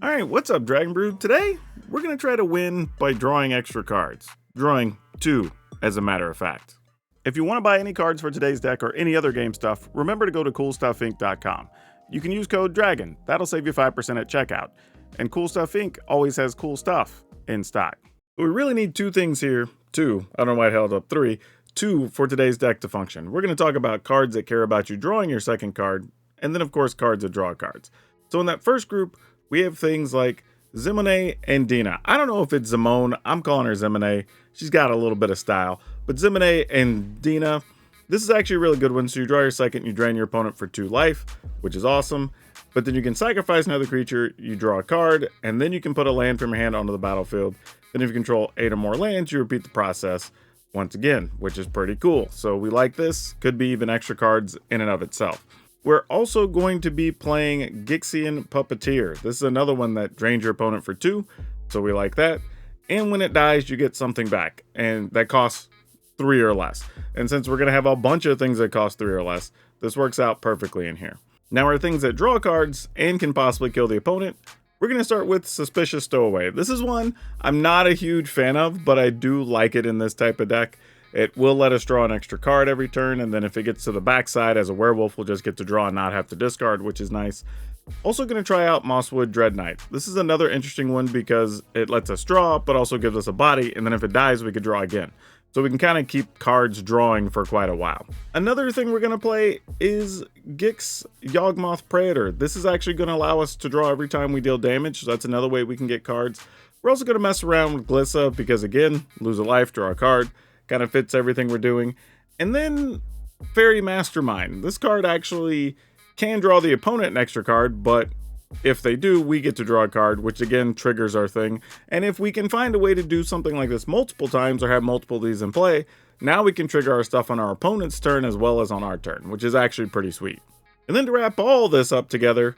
Alright, what's up, Dragon Brood? Today, we're going to try to win by drawing extra cards. Drawing 2, as a matter of fact. If you want to buy any cards for today's deck or any other game stuff, remember to go to CoolStuffInc.com. You can use code DRAGON, that'll save you 5% at checkout. And Cool Stuff Inc. always has cool stuff in stock. We really need 2 things here. 2, I don't know why I held up 3. 2 for today's deck to function. We're going to talk about cards that care about you drawing your second card, and then of course cards that draw cards. So in that first group, we have things like Zimone and Dina. I don't know if it's Zimone. I'm calling her Zimone. She's got a little bit of style. But Zimone and Dina, this is actually a really good one. So you draw your second, you drain your opponent for 2 life, which is awesome. But then you can sacrifice another creature, you draw a card, and then you can put a land from your hand onto the battlefield. Then if you control 8 or more lands, you repeat the process once again, which is pretty cool. So we like this. Could be even extra cards in and of itself. We're also going to be playing Gixian Puppeteer. This is another one that drains your opponent for 2, so we like that. And when it dies, you get something back, and that costs 3 or less. And since we're going to have a bunch of things that cost 3 or less, this works out perfectly in here. Now our things that draw cards and can possibly kill the opponent, we're going to start with Suspicious Stowaway. This is one I'm not a huge fan of, but I do like it in this type of deck. It will let us draw an extra card every turn, and then if it gets to the backside as a werewolf, we'll just get to draw and not have to discard, which is nice. Also going to try out Mosswood Dread Knight. This is another interesting one because it lets us draw, but also gives us a body, and then if it dies, we could draw again. So we can kind of keep cards drawing for quite a while. Another thing we're going to play is Gix Yawgmoth Praetor. This is actually going to allow us to draw every time we deal damage, so that's another way we can get cards. We're also going to mess around with Glissa because, again, lose a life, draw a card. Kind of fits everything we're doing. And then Fairy Mastermind. This card actually can draw the opponent an extra card, but if they do, we get to draw a card, which again triggers our thing. And if we can find a way to do something like this multiple times or have multiple of these in play, now we can trigger our stuff on our opponent's turn as well as on our turn, which is actually pretty sweet. And then to wrap all this up together,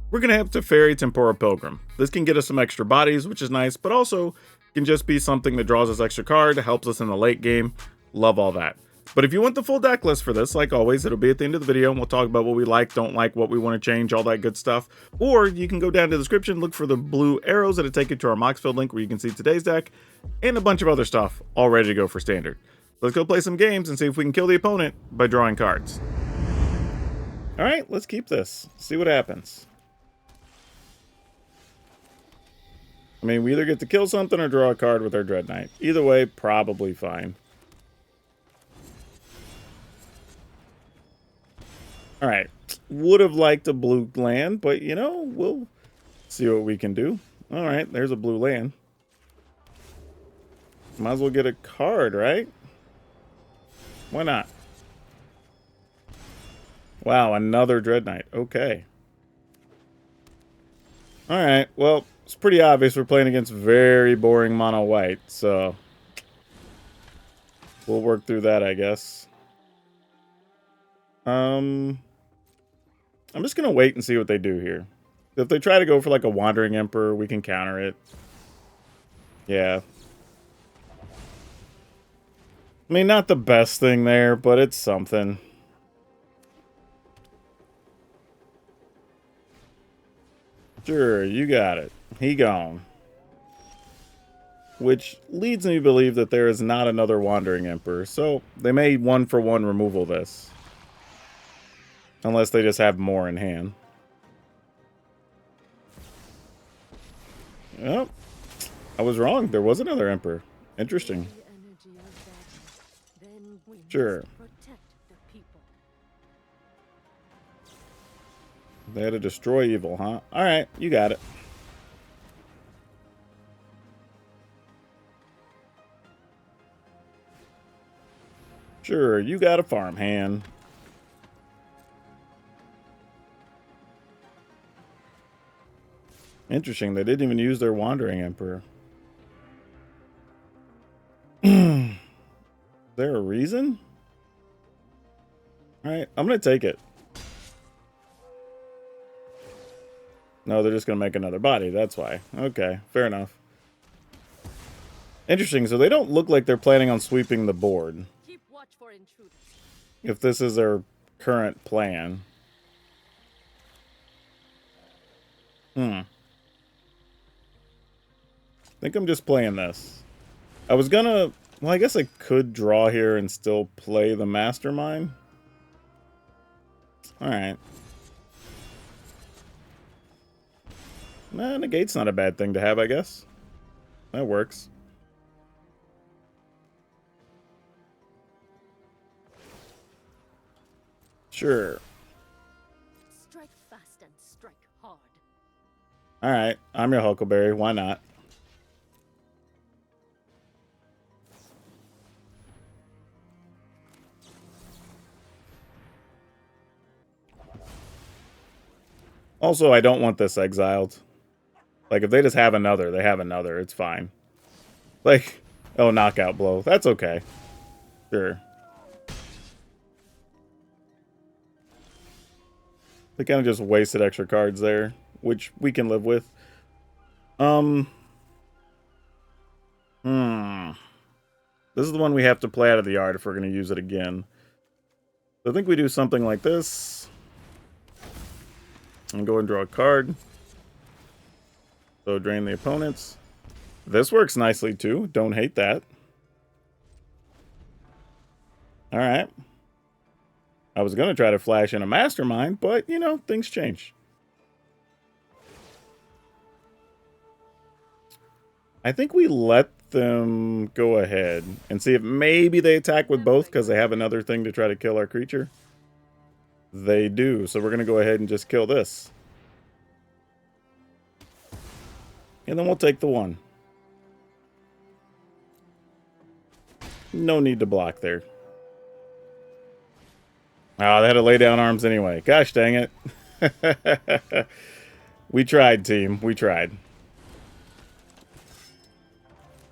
we're going to have Teferi Tempora Pilgrim. This can get us some extra bodies, which is nice, but also can just be something that draws us extra card, helps us in the late game. Love all that. But if you want the full deck list for this, like always, it'll be at the end of the video, and we'll talk about what we like, don't like, what we want to change, all that good stuff. Or you can go down to the description, look for the blue arrows that'll take you to our Moxfield link where you can see today's deck, and a bunch of other stuff all ready to go for standard. Let's go play some games and see if we can kill the opponent by drawing cards. Alright, let's keep this. See what happens. I mean, we either get to kill something or draw a card with our Dread Knight. Either way, probably fine. Alright. Would have liked a blue land, but, you know, we'll see what we can do. Alright, there's a blue land. Might as well get a card, right? Why not? Wow, another Dread Knight. Okay. Alright, well, it's pretty obvious we're playing against very boring mono white, so we'll work through that, I guess. I'm just gonna wait and see what they do here. If they try to go for like a Wandering Emperor, we can counter it. Yeah. I mean, not the best thing there, but it's something. Sure, you got it. He gone. Which leads me to believe that there is not another Wandering Emperor, so they may 1-for-1 removal this. Unless they just have more in hand. Oh, I was wrong. There was another Emperor. Interesting. Sure. They had to destroy evil, huh? Alright, you got it. Sure, you got a farmhand. Interesting, they didn't even use their Wandering Emperor. Is there a reason? Alright, I'm gonna take it. No, they're just gonna make another body, that's why. Okay, fair enough. Interesting, so they don't look like they're planning on sweeping the board. Keep watch for intruders. If this is their current plan. think I'm just playing this. I was gonna... Well, I guess I could draw here and still play the Mastermind. Alright. Nah, Negate's not a bad thing to have, I guess. That works. Sure. Strike fast and strike hard. Alright, I'm your Huckleberry. Why not? Also, I don't want this exiled. Like, if they just have another, they have another. It's fine. Like, oh, knockout blow. That's okay. Sure. They kind of just wasted extra cards there, which we can live with. This is the one we have to play out of the yard if we're going to use it again. So I think we do something like this. And go and draw a card. So drain the opponents. This works nicely too. Don't hate that. Alright. I was going to try to flash in a Mastermind, but, you know, things change. I think we let them go ahead and see if maybe they attack with both because they have another thing to try to kill our creature. They do, so we're going to go ahead and just kill this. And then we'll take the one. No need to block there. Oh, they had to lay down arms anyway. Gosh dang it. We tried, team. We tried.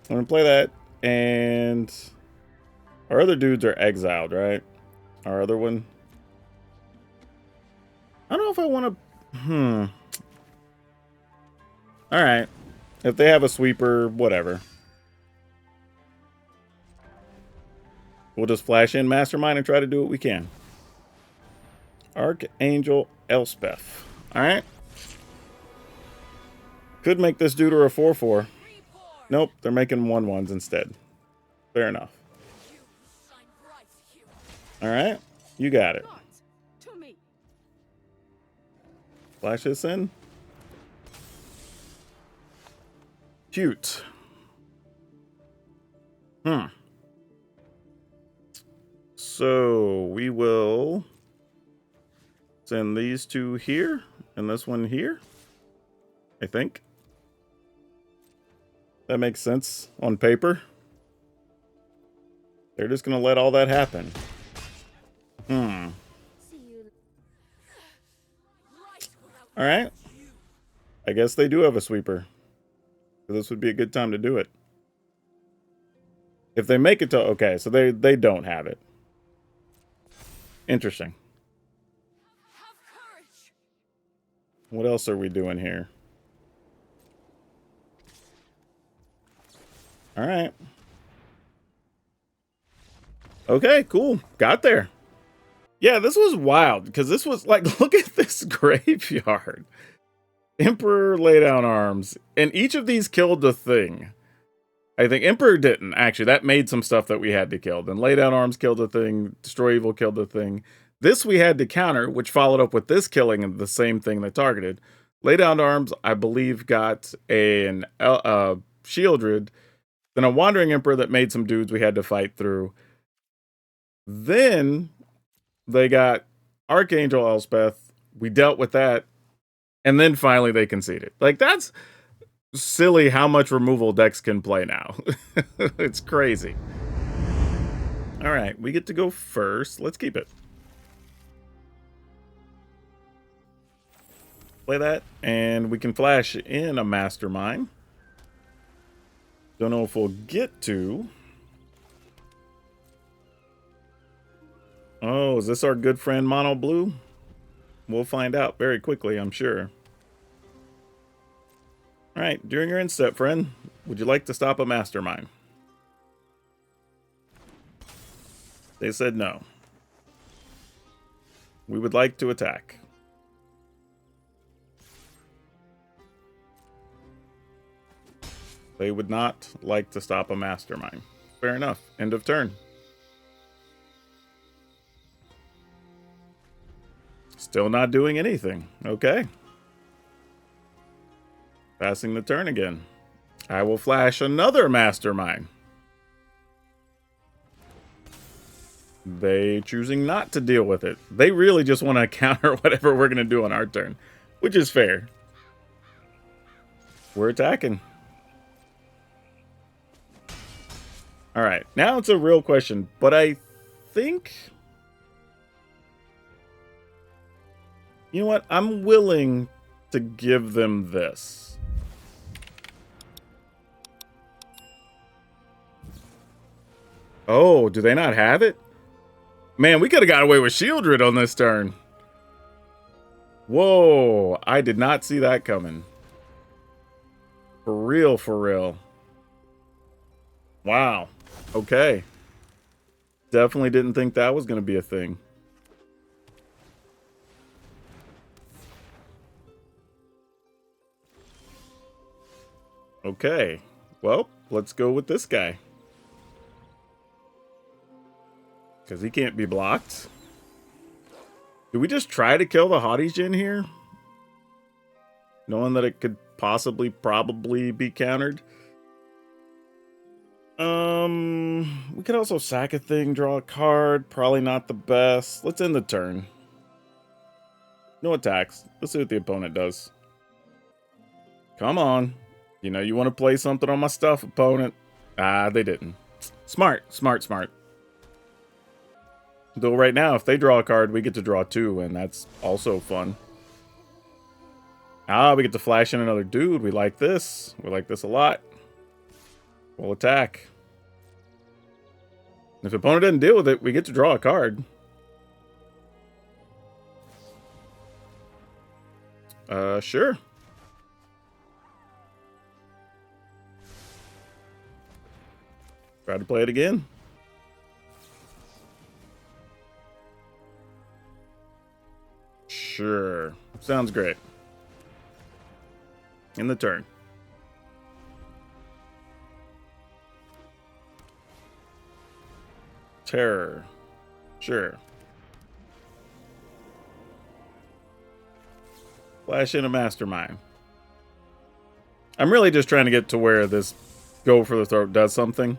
I'm going to play that, and our other dudes are exiled, right? Our other one. I don't know if I want to... Alright. If they have a sweeper, whatever. We'll just flash in Mastermind and try to do what we can. Archangel Elspeth. Alright. Could make this dude or a 4/4. Nope, they're making 1/1s instead. Fair enough. Alright, you got it. Flash this in. Cute. So, we will send these two here, and this one here, I think. That makes sense on paper. They're just going to let all that happen. Alright. I guess they do have a sweeper. So this would be a good time to do it. If they make it to... Okay, so they don't have it. Interesting. What else are we doing here? Alright. Okay, cool. Got there. Yeah, this was wild, because this was like, look at this graveyard. Emperor, lay down arms. And each of these killed a thing. I think Emperor didn't, actually. That made some stuff that we had to kill. Then lay down arms killed a thing. Destroy evil killed a thing. This we had to counter, which followed up with this killing of the same thing that targeted. Lay down arms, I believe, got an Shieldred. Then a Wandering Emperor that made some dudes we had to fight through. Then they got Archangel Elspeth. We dealt with that. And then finally they conceded. Like, that's silly how much removal decks can play now. It's crazy. All right, we get to go first. Let's keep it. Play that. And we can flash in a Mastermind. Don't know if we'll get to. Oh, is this our good friend Mono Blue? We'll find out very quickly, I'm sure. Alright, during your end step, friend, would you like to stop a Mastermind? They said no. We would like to attack. They would not like to stop a mastermind. Fair enough. End of turn. Still not doing anything. Okay. Passing the turn again. I will flash another mastermind. They choosing not to deal with it. They really just want to counter whatever we're going to do on our turn, which is fair. We're attacking. All right, now it's a real question, but I think... You know what? I'm willing to give them this. Oh, do they not have it? Man, we could have got away with Shieldred on this turn. Whoa, I did not see that coming. For real, for real. Wow. Okay. Definitely didn't think that was going to be a thing. Okay. Well, let's go with this guy. Because he can't be blocked. Do we just try to kill the Haughty Djinn here? Knowing that it could possibly, probably be countered. We could also sack a thing, draw a card. Probably not the best. Let's end the turn. No attacks. Let's see what the opponent does. Come on. You know you want to play something on my stuff, opponent. Ah, they didn't. Smart, smart, smart. Though right now, if they draw a card, we get to draw two, and that's also fun. Ah, we get to flash in another dude. We like this. We like this a lot. We'll attack. If the opponent doesn't deal with it, we get to draw a card. Sure. Try to play it again. Sure. Sounds great. In the turn. Terror. Sure. Flash in a mastermind. I'm really just trying to get to where this go for the throat does something.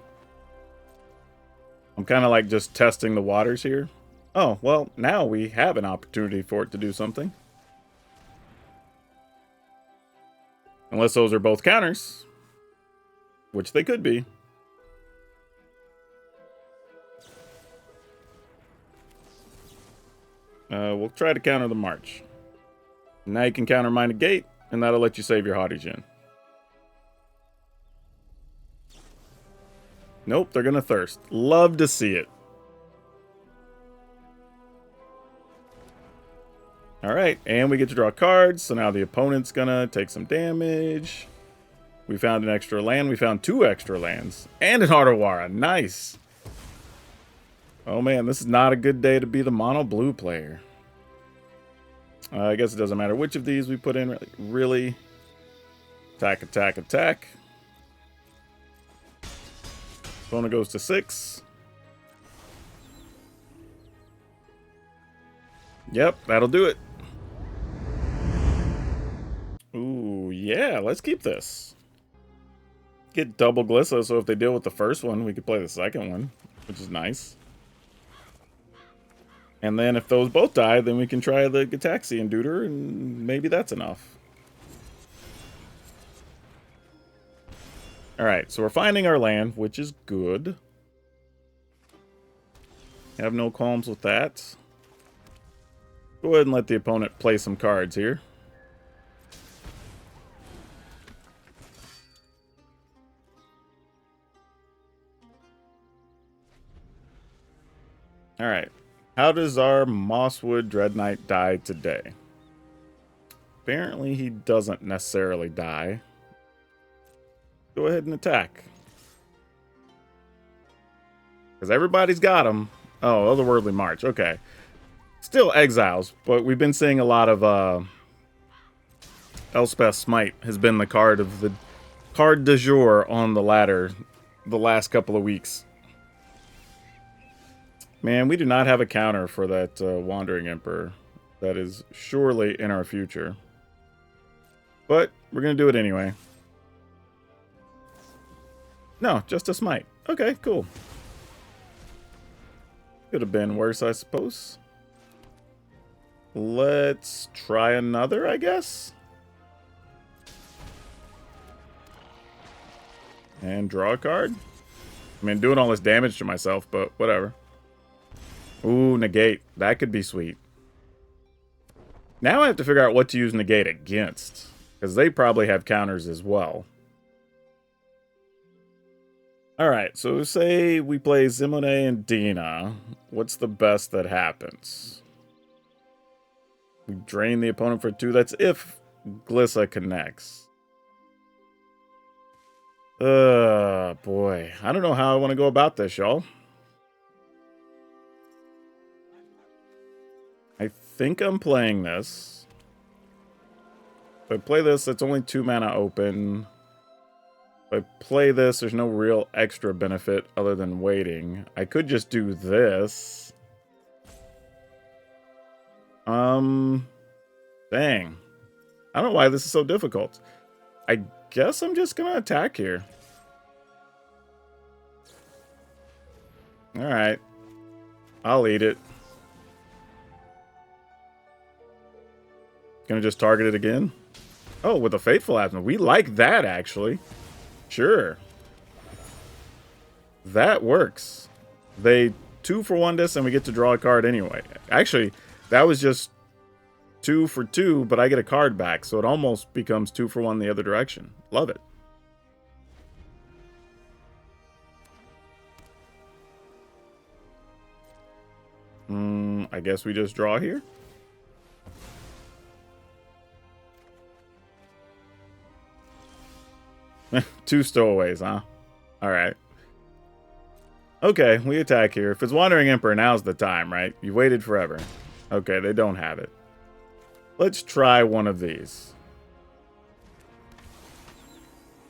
I'm kind of like just testing the waters here. Oh, well, now we have an opportunity for it to do something. Unless those are both counters. Which they could be. We'll try to counter the March. Now you can counter Mind Gate, and that'll let you save your Haughty Djinn. Nope, they're gonna Thirst. Love to see it. Alright, and we get to draw cards, so now the opponent's gonna take some damage. We found an extra land. We found 2 extra lands. And an Ardawara. Nice. Oh man, this is not a good day to be the mono blue player. I guess it doesn't matter which of these we put in. Really? Attack, attack, attack. Opponent goes to 6. Yep, that'll do it. Ooh, yeah, let's keep this. Get double Glissa, so if they deal with the first one, we could play the second one, which is nice. And then if those both die, then we can try the Gitaxian Duder, and maybe that's enough. Alright, so we're finding our land, which is good. Have no qualms with that. Go ahead and let the opponent play some cards here. Alright. How does our Mosswood Dread Knight die today? Apparently he doesn't necessarily die. Go ahead and attack. Because everybody's got them. Oh, Otherworldly March. Okay. Still exiles, but we've been seeing a lot of Elspeth Smite has been the card of the card du jour on the ladder the last couple of weeks. Man, we do not have a counter for that Wandering Emperor. That is surely in our future. But we're going to do it anyway. No, just a smite. Okay, cool. Could have been worse, I suppose. Let's try another, I guess. And draw a card. I mean, doing all this damage to myself, but whatever. Ooh, negate. That could be sweet. Now I have to figure out what to use negate against, because they probably have counters as well. Alright, so say we play Zimone and Dina. What's the best that happens? We drain the opponent for 2. That's if Glissa connects. Boy. I don't know how I want to go about this, y'all. I think I'm playing this. If I play this, it's only 2 mana open. If I play this, there's no real extra benefit other than waiting. I could just do this. Dang. I don't know why this is so difficult. I guess I'm just gonna attack here. Alright. I'll eat it. Gonna just target it again? Oh, with a Fateful Absence. We like that, actually. Sure. That works. They 2 for 1 this, and we get to draw a card anyway. Actually, that was just 2 for 2, but I get a card back, so it almost becomes 2 for 1 the other direction. Love it. I guess we just draw here. Two stowaways, huh? Alright. Okay, we attack here. If it's Wandering Emperor, now's the time, right? You waited forever. Okay, they don't have it. Let's try one of these.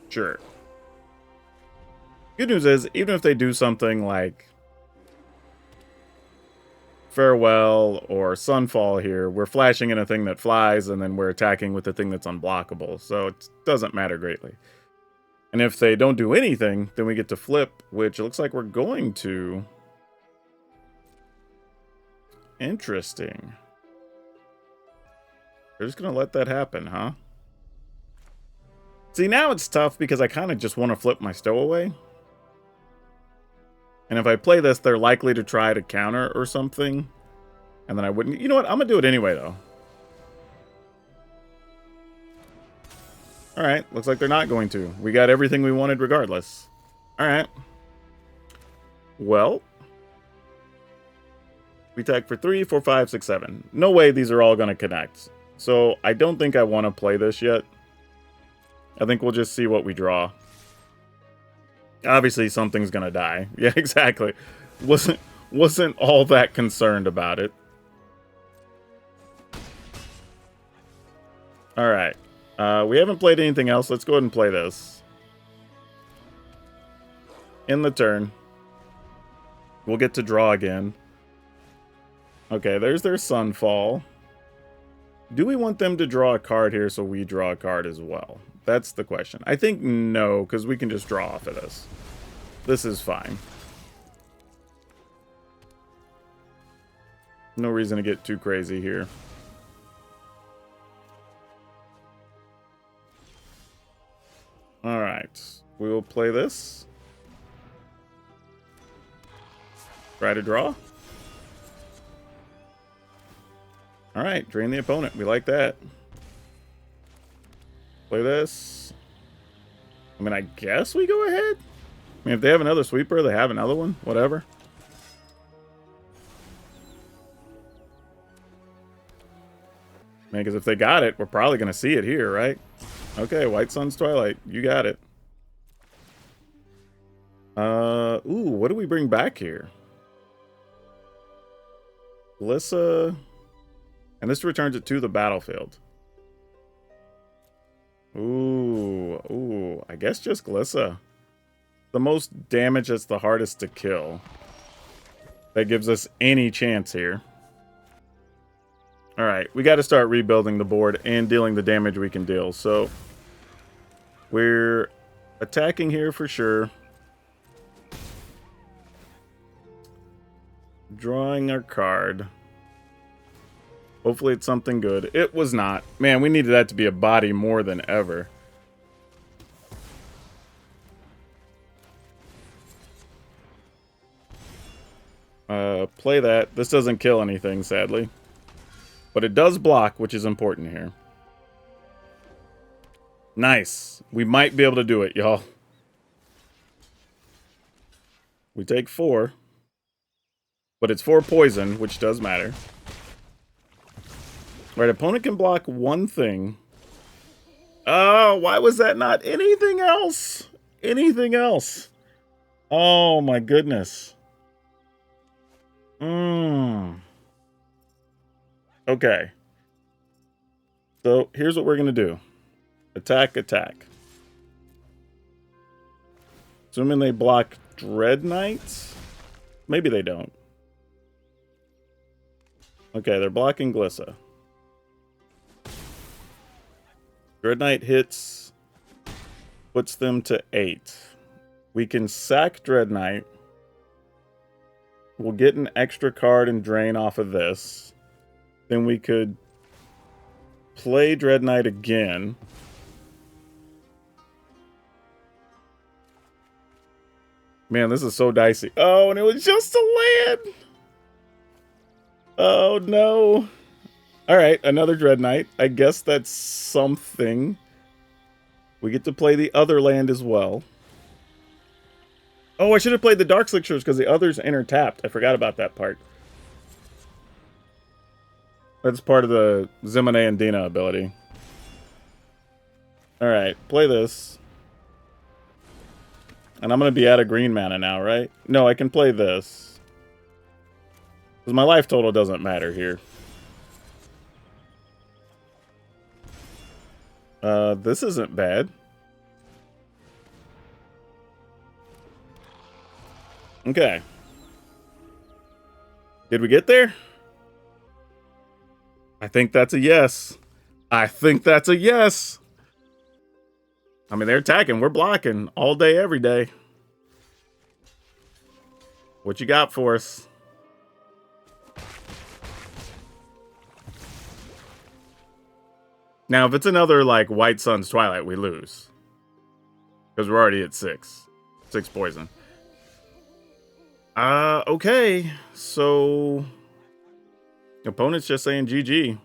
Sure. Good news is, even if they do something like Farewell or Sunfall here, we're flashing in a thing that flies, and then we're attacking with the thing that's unblockable, so it doesn't matter greatly. And if they don't do anything, then we get to flip, which it looks like we're going to. Interesting. They're just going to let that happen, huh? See, now it's tough because I kind of just want to flip my stowaway. And if I play this, they're likely to try to counter or something. And then I wouldn't. You know what? I'm going to do it anyway, though. Alright, looks like they're not going to. We got everything we wanted regardless. Alright. Well. We attack for 3, 4, 5, 6, 7. No way these are all going to connect. So I don't think I want to play this yet. I think we'll just see what we draw. Obviously, something's going to die. Yeah, exactly. Wasn't all that concerned about it. Alright. We haven't played anything else. Let's go ahead and play this. In the turn. We'll get to draw again. Okay, there's their Sunfall. Do we want them to draw a card here so we draw a card as well? That's the question. I think no, because we can just draw off of this. This is fine. No reason to get too crazy here. Alright. We will play this. Try to draw. Alright, drain the opponent. We like that. Play this. I mean, I guess we go ahead. I mean, if they have another sweeper, they have another one. Whatever. I mean, because if they got it, we're probably going to see it here, right? Okay, White Sun's Twilight. You got it. Ooh, what do we bring back here? Glissa. And this returns it to the battlefield. Ooh. So I guess just Glissa. The most damage that's the hardest to kill. That gives us any chance here. Alright, we got to start rebuilding the board and dealing the damage we can deal. So we're attacking here for sure. Drawing our card. Hopefully it's something good. It was not. Man, we needed that to be a body more than ever. Play that. This doesn't kill anything, sadly. But it does block, which is important here. Nice. We might be able to do it, y'all. We take 4. But it's 4 poison, which does matter. Right, opponent can block 1 thing. Oh, why was that not anything else? Anything else? Oh, my goodness. Okay. So, here's what we're going to do. Attack, attack. Assuming they block Dread Knights? Maybe they don't. Okay, they're blocking Glissa. Dread Knight hits, puts them to 8. We can sack Dread Knight. We'll get an extra card and drain off of this. Then we could play Dread Knight again. Man, this is so dicey. Oh, and it was just a land! Oh, no. Alright, another Dread Knight. I guess that's something. We get to play the other land as well. Oh, I should have played the Dark Slickshores because the others inter-tapped. I forgot about that part. That's part of the Zemine and Dina ability. Alright, play this. And I'm going to be out of green mana now, right? No, I can play this. Because my life total doesn't matter here. This isn't bad. Okay. Did we get there? I think that's a yes. I think that's a yes. I mean, they're attacking. We're blocking all day, every day. What you got for us? Now, if it's another, like, White Sun's Twilight, we lose. Because we're already at 6. 6 poison. Okay. So, opponent's just saying GG.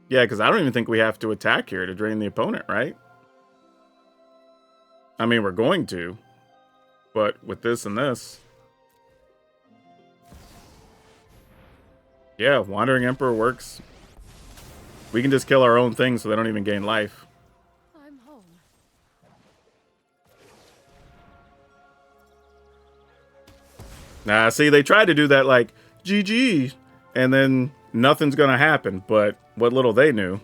Yeah, because I don't even think we have to attack here to drain the opponent, right? I mean, we're going to. But with this and this. Yeah, Wandering Emperor works. We can just kill our own things so they don't even gain life. I'm home. Nah, see, they tried to do that like, GG, and then nothing's gonna happen, but what little they knew.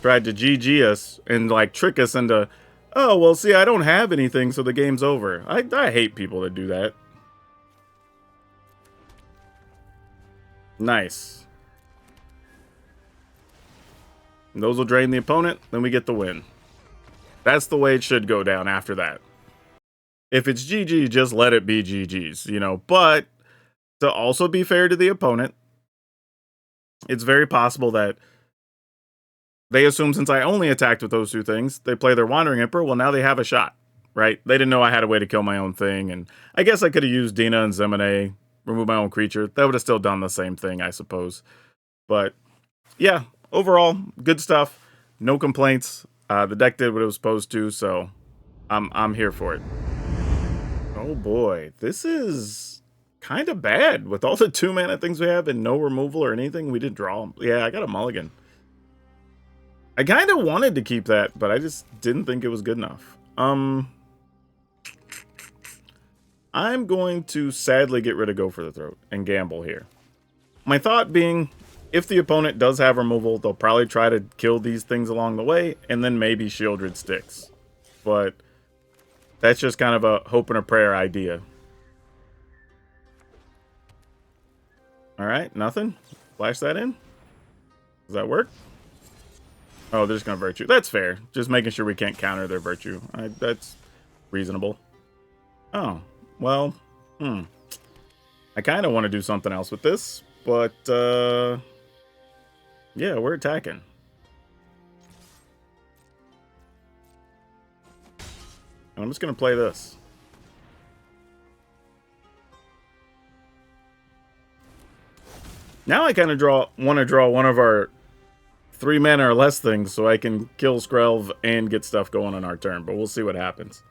Tried to GG us and like trick us into, oh, well, see, I don't have anything, so the game's over. I hate people that do that. Nice. And those will drain the opponent, then we get the win. That's the way it should go down after that. If it's GG, just let it be GG's, you know. But to also be fair to the opponent, it's very possible that they assume since I only attacked with those 2 things, they play their Wandering Emperor, well, now they have a shot, right? They didn't know I had a way to kill my own thing, and I guess I could have used Dina and Zemine, remove my own creature. That would have still done the same thing, I suppose. But, yeah, overall, good stuff. No complaints. The deck did what it was supposed to, so I'm here for it. Oh boy, this is kind of bad. With all the 2-mana things we have and no removal or anything, we did draw. Yeah, I got a mulligan. I kind of wanted to keep that, but I just didn't think it was good enough. I'm going to sadly get rid of Go for the Throat and gamble here. My thought being, If the opponent does have removal, they'll probably try to kill these things along the way, and then maybe Shieldred sticks. But that's just kind of a hope and a prayer idea. Alright, nothing. Flash that in. Does that work? Oh, they're just going to Virtue. That's fair. Just making sure we can't counter their Virtue. That's reasonable. Oh, well, I kind of want to do something else with this, but, yeah, we're attacking. And I'm just going to play this. Now I kind of want to draw one of our 3 mana or less things so I can kill Skrelv and get stuff going on our turn, but we'll see what happens.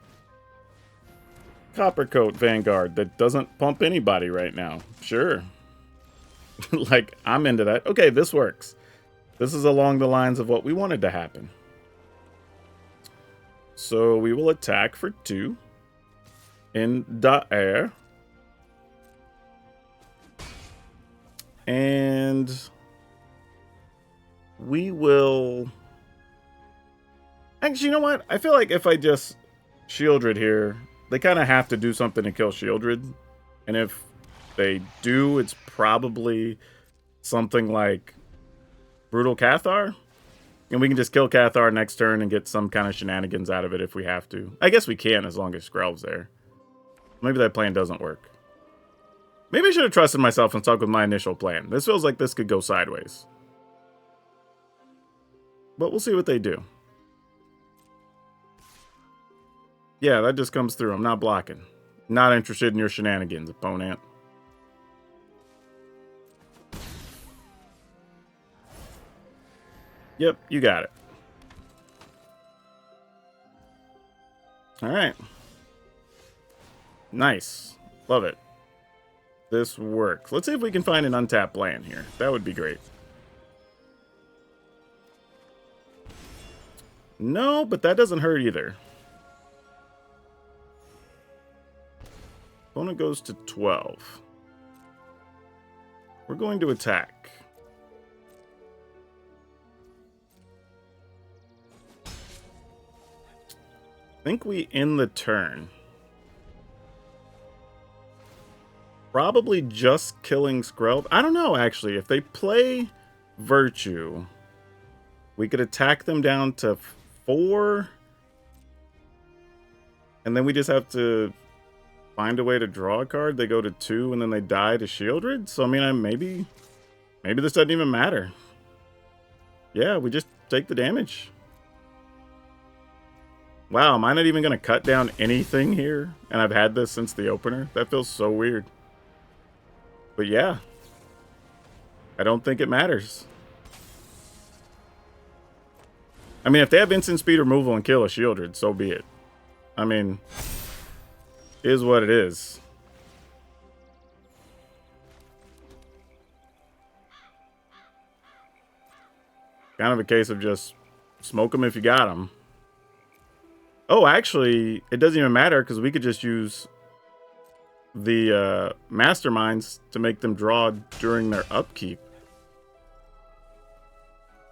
Coppercoat Vanguard that doesn't pump anybody right now. Sure. Like, I'm into that. Okay, this works. This is along the lines of what we wanted to happen. So we will attack for 2 in the air. And we will... Actually, you know what? I feel like if I just Shieldred here, they kind of have to do something to kill Shieldred. And if they do, it's probably something like Brutal Cathar. And we can just kill Cathar next turn and get some kind of shenanigans out of it if we have to. I guess we can as long as Skrelv's there. Maybe that plan doesn't work. Maybe I should have trusted myself and stuck with my initial plan. This feels like this could go sideways. But we'll see what they do. Yeah, that just comes through. I'm not blocking. Not interested in your shenanigans, opponent. Yep, you got it. Alright. Nice. Love it. This works. Let's see if we can find an untapped land here. That would be great. No, but that doesn't hurt either. Opponent goes to 12. We're going to attack. I think we end the turn. Probably just killing Skrelv. I don't know, actually. If they play Virtue, we could attack them down to 4. And then we just have to find a way to draw a card. They go to 2, and then they die to Shieldred. So, I mean, maybe this doesn't even matter. Yeah, we just take the damage. Wow, am I not even going to cut down anything here? And I've had this since the opener? That feels so weird. But yeah, I don't think it matters. I mean, if they have instant speed removal and kill a Shieldred, so be it. I mean, it is what it is. Kind of a case of just smoke them if you got them. Oh, actually, it doesn't even matter because we could just use the masterminds to make them draw during their upkeep.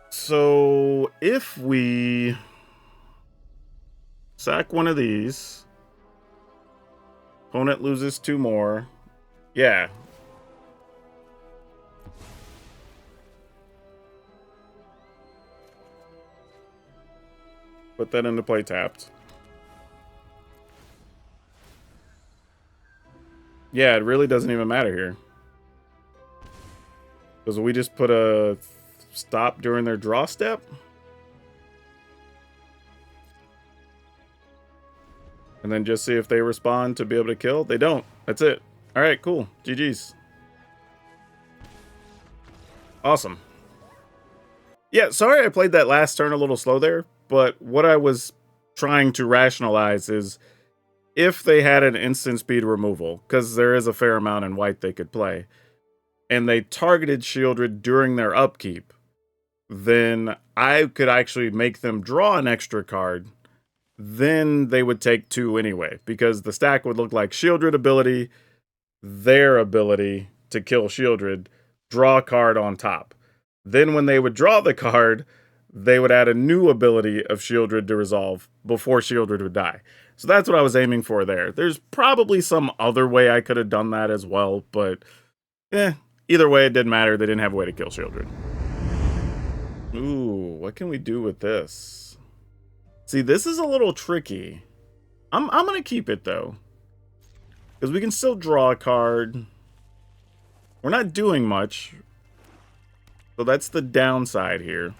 So if we sack one of these, opponent loses 2 more. Yeah. Put that into play tapped. Yeah, it really doesn't even matter here. Because we just put a stop during their draw step. And then just see if they respond to be able to kill. They don't. That's it. Alright, cool. GG's. Awesome. Yeah, sorry I played that last turn a little slow there. But what I was trying to rationalize is if they had an instant speed removal, because there is a fair amount in white they could play, and they targeted Shieldred during their upkeep, then I could actually make them draw an extra card. Then they would take 2 anyway, because the stack would look like Shieldred ability, their ability to kill Shieldred, draw a card on top. Then when they would draw the card, they would add a new ability of Shieldred to resolve before Shieldred would die. So that's what I was aiming for there. There's probably some other way I could have done that as well, but either way, it didn't matter. They didn't have a way to kill Shieldred. Ooh, what can we do with this? See, this is a little tricky. I'm going to keep it, though. Because we can still draw a card. We're not doing much. So that's the downside here.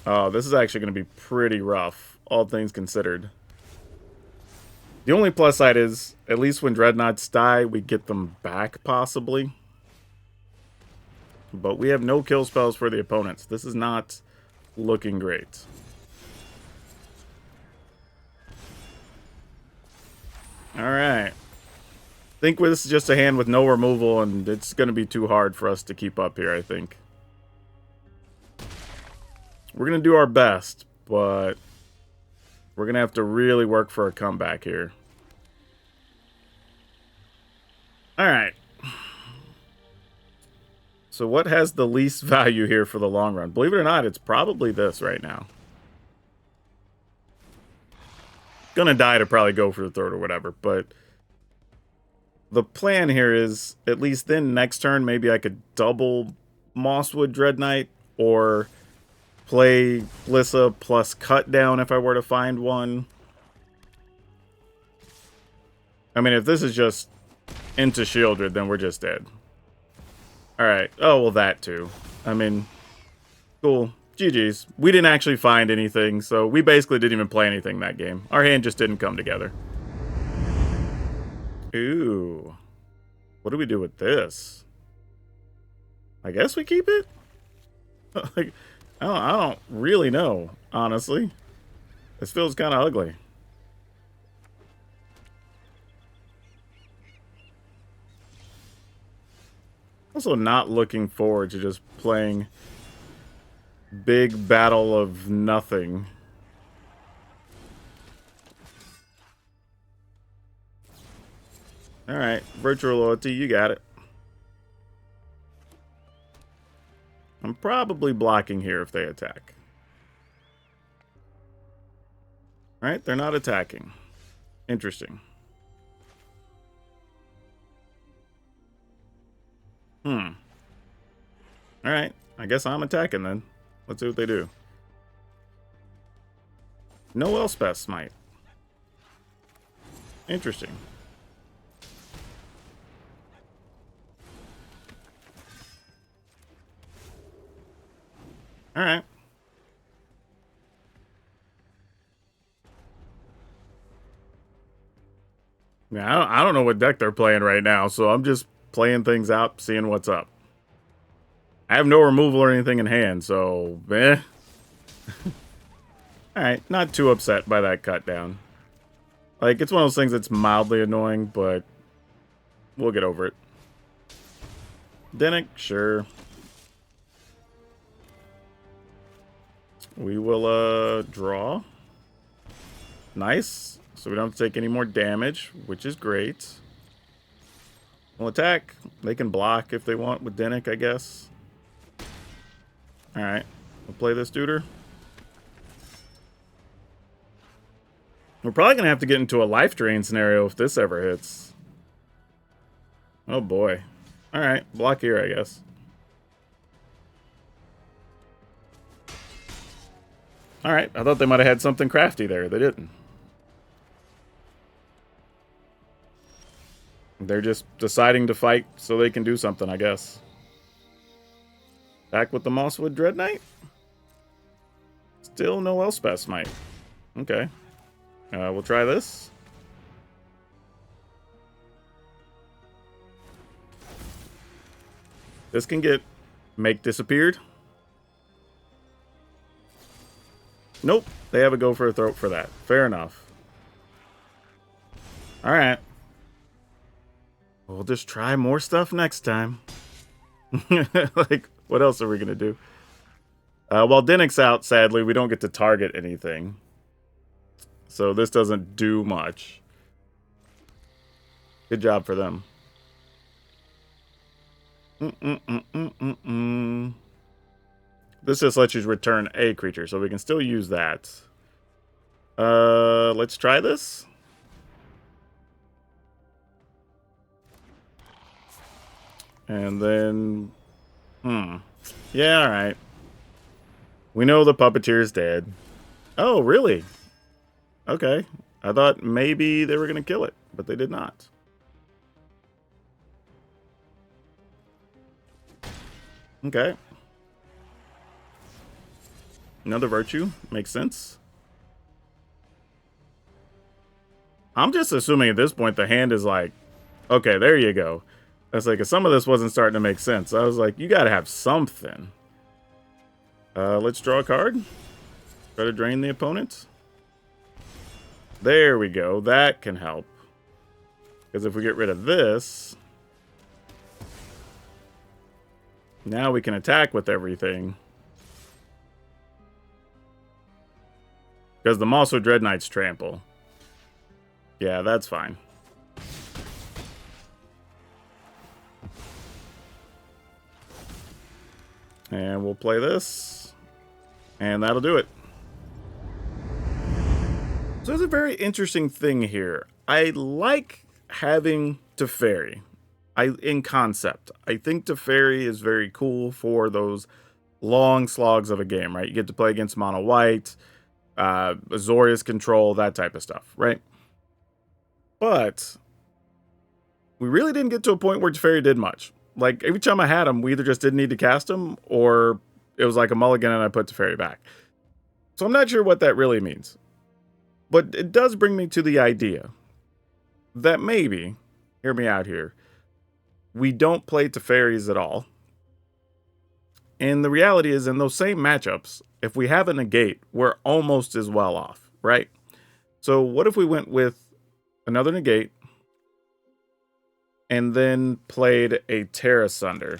Oh, this is actually going to be pretty rough, all things considered. The only plus side is, at least when Dreadnoughts die, we get them back, possibly. But we have no kill spells for the opponents. This is not looking great. Alright. I think this is just a hand with no removal, and it's going to be too hard for us to keep up here, I think. We're going to do our best, but we're going to have to really work for a comeback here. Alright. So what has the least value here for the long run? Believe it or not, it's probably this right now. Gonna die to probably go for the third or whatever, but the plan here is, at least then next turn, maybe I could double Mosswood Dread Knight, or play Blissa plus Cut Down if I were to find one. I mean, if this is just into Shieldred, then we're just dead. Alright. Oh, well, that too. I mean, cool. GG's. We didn't actually find anything, so we basically didn't even play anything that game. Our hand just didn't come together. Ooh. What do we do with this? I guess we keep it? Like, I don't really know, honestly. This feels kind of ugly. Also not looking forward to just playing big battle of nothing. Alright, virtual loyalty, you got it. I'm probably blocking here if they attack. Alright, they're not attacking. Interesting. Alright, I guess I'm attacking then. Let's see what they do. No Elspeth Smite. Interesting. Alright. Yeah, I don't know what deck they're playing right now, so I'm just playing things out, seeing what's up. I have no removal or anything in hand, so Alright, not too upset by that cut down. Like, it's one of those things that's mildly annoying, but we'll get over it. Dennick, sure. We will, draw. Nice. So we don't have to take any more damage, which is great. We'll attack. They can block if they want with Dennick, I guess. Alright. We'll play this duder. We're probably going to have to get into a life drain scenario if this ever hits. Oh boy. Alright. Block here, I guess. Alright. I thought they might have had something crafty there. They didn't. They're just deciding to fight so they can do something, I guess. Back with the Mosswood Dread Knight? Still no Elspeth Smite. Okay. We'll try this. This can get make disappeared. Nope. They have a go for a throat for that. Fair enough. Alright. We'll just try more stuff next time. Like, what else are we going to do? While Dennick's out, sadly, we don't get to target anything. So this doesn't do much. Good job for them. This just lets you return a creature, so we can still use that. Let's try this. And then... Yeah, alright. We know the Puppeteer's dead. Oh, really? Okay. I thought maybe they were going to kill it, but they did not. Okay. Another Virtue. Makes sense. I'm just assuming at this point the hand is like, okay, there you go. That's like, some of this wasn't starting to make sense. I was like, you got to have something. Let's draw a card. Try to drain the opponent. There we go. That can help. Because if we get rid of this, now we can attack with everything. Because the Moxfield Dread Knight's trample. Yeah, that's fine. And we'll play this. And that'll do it. So there's a very interesting thing here. I like having Teferi. In concept. I think Teferi is very cool for those long slogs of a game, right? You get to play against mono white, Azorius Control, that type of stuff, right? But we really didn't get to a point where Teferi did much. Like, every time I had him, we either just didn't need to cast him, or it was like a mulligan and I put Teferi back. So I'm not sure what that really means. But it does bring me to the idea that maybe, hear me out here, we don't play Teferis at all. And the reality is, in those same matchups, if we have a negate, we're almost as well off, right? So what if we went with another negate and then played a Terra Sunder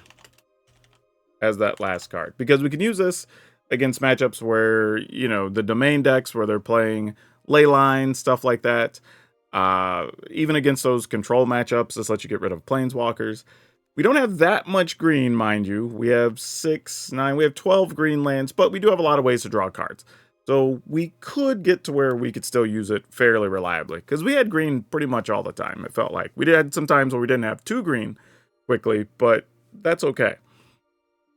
as that last card? Because we can use this against matchups where, you know, the domain decks where they're playing Leyline, stuff like that. Even against those control matchups, this lets you get rid of planeswalkers. We don't have that much green, mind you. We have 6, 9, we have 12 green lands, but we do have a lot of ways to draw cards. So we could get to where we could still use it fairly reliably. Because we had green pretty much all the time, it felt like. We had some times where we didn't have 2 green quickly, but that's okay.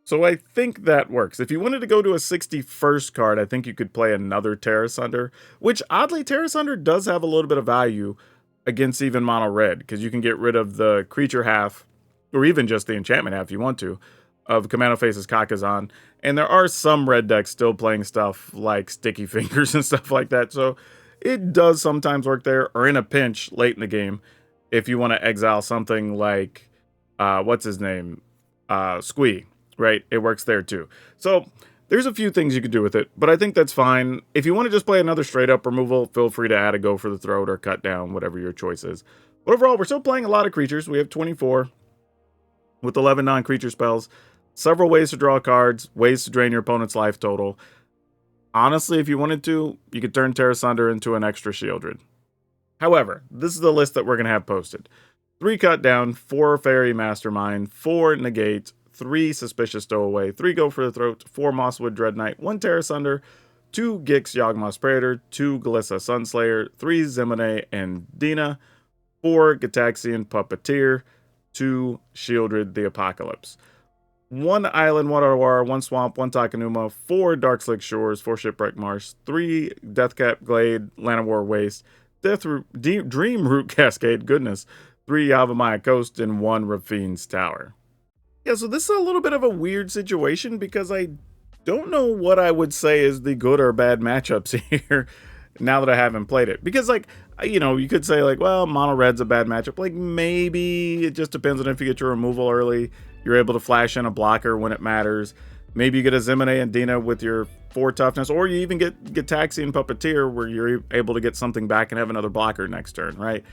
So I think that works. If you wanted to go to a 61st card, I think you could play another Terra Sunder, which oddly, Terra Sunder does have a little bit of value against even mono red, because you can get rid of the creature half, or even just the enchantment half if you want to, of Commando Faces Kakazan. And there are some red decks still playing stuff like Sticky Fingers and stuff like that, so it does sometimes work there, or in a pinch late in the game, if you want to exile something like, what's his name? Squee. Right, it works there too. So there's a few things you could do with it, but I think that's fine. If you want to just play another straight up removal, feel free to add a Go for the Throat or Cut Down, whatever your choice is. But overall, we're still playing a lot of creatures. We have 24 with 11 non-creature spells, several ways to draw cards, ways to drain your opponent's life total. Honestly, if you wanted to, you could turn Terra Sunder into an extra Shieldred. However, this is the list that we're going to have posted. 3 Cut Down, 4 Fairy Mastermind, 4 Negate, 3 Suspicious Stowaway, 3 Go for the Throat, 4 Mosswood Dread Knight, 1 Terra Sunder, 2 Gix Yawgmoth's Praetor, 2 Glissa Sunslayer, 3 Zemine and Dina, 4 Gitaxian Puppeteer, 2 Shieldred the Apocalypse, 1 Island Waterwar, 1 Swamp, 1 Takanuma, 4 Darkslick Shores, 4 Shipwreck Marsh, 3 Deathcap Glade, Llanowar Waste, Dream Root Cascade, goodness, 3 Yavimaya Coast, and 1 Rafine's Tower. Yeah, so this is a little bit of a weird situation because I don't know what I would say is the good or bad matchups here now that I haven't played it. Because, like, you know, you could say, like, well, mono red's a bad matchup. Like, maybe it just depends on if you get your removal early. You're able to flash in a blocker when it matters. Maybe you get a Zemine and Dina with your 4 toughness, or you even get Gitaxian Puppeteer where you're able to get something back and have another blocker next turn, right?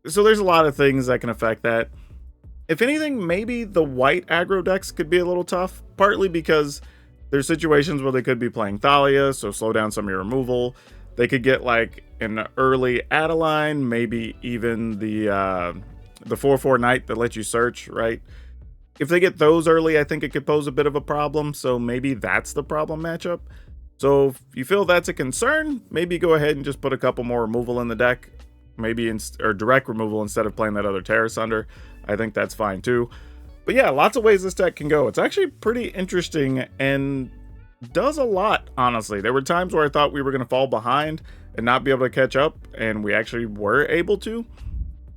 So there's a lot of things that can affect that. If anything, maybe the white aggro decks could be a little tough, partly because there's situations where they could be playing Thalia, so slow down some of your removal. They could get like an early Adeline, maybe even the 4/4 Knight that lets you search, right? If they get those early, I think it could pose a bit of a problem, so maybe that's the problem matchup. So if you feel that's a concern, maybe go ahead and just put a couple more removal in the deck, maybe or direct removal instead of playing that other Terrace Under. I think that's fine too. But yeah, lots of ways this deck can go. It's actually pretty interesting and does a lot, honestly. There were times where I thought we were going to fall behind and not be able to catch up, and we actually were able to.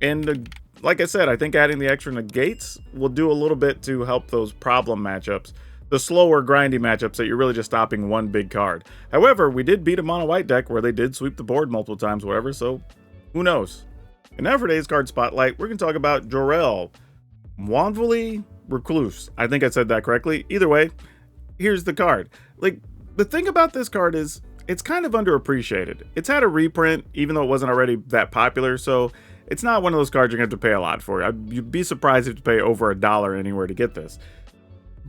And like I said, I think adding the extra negates will do a little bit to help those problem matchups, the slower, grindy matchups that you're really just stopping one big card. However, we did beat a mono white deck where they did sweep the board multiple times, whatever, so who knows. And now for today's card spotlight, we're going to talk about Jor-El Moonveiled Recluse. I think I said that correctly. Either way, here's the card. Like, the thing about this card is it's kind of underappreciated. It's had a reprint, even though it wasn't already that popular, so it's not one of those cards you're going to have to pay a lot for. You'd be surprised if you pay over $1 anywhere to get this.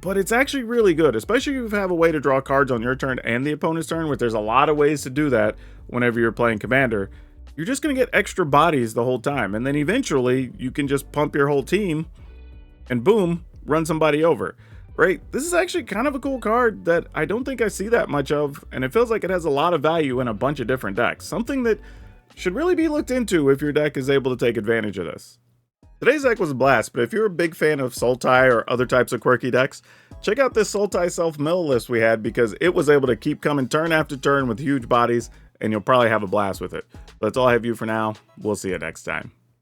But it's actually really good, especially if you have a way to draw cards on your turn and the opponent's turn, which there's a lot of ways to do that whenever you're playing Commander. You're just going to get extra bodies the whole time, and then eventually you can just pump your whole team and boom, run somebody over, right? This is actually kind of a cool card that I don't think I see that much of, and it feels like it has a lot of value in a bunch of different decks. Something that should really be looked into if your deck is able to take advantage of this. Today's deck was a blast, but if you're a big fan of Sultai or other types of quirky decks, check out this Sultai self-mill list we had because it was able to keep coming turn after turn with huge bodies, and you'll probably have a blast with it. That's all I have for you for now. We'll see you next time.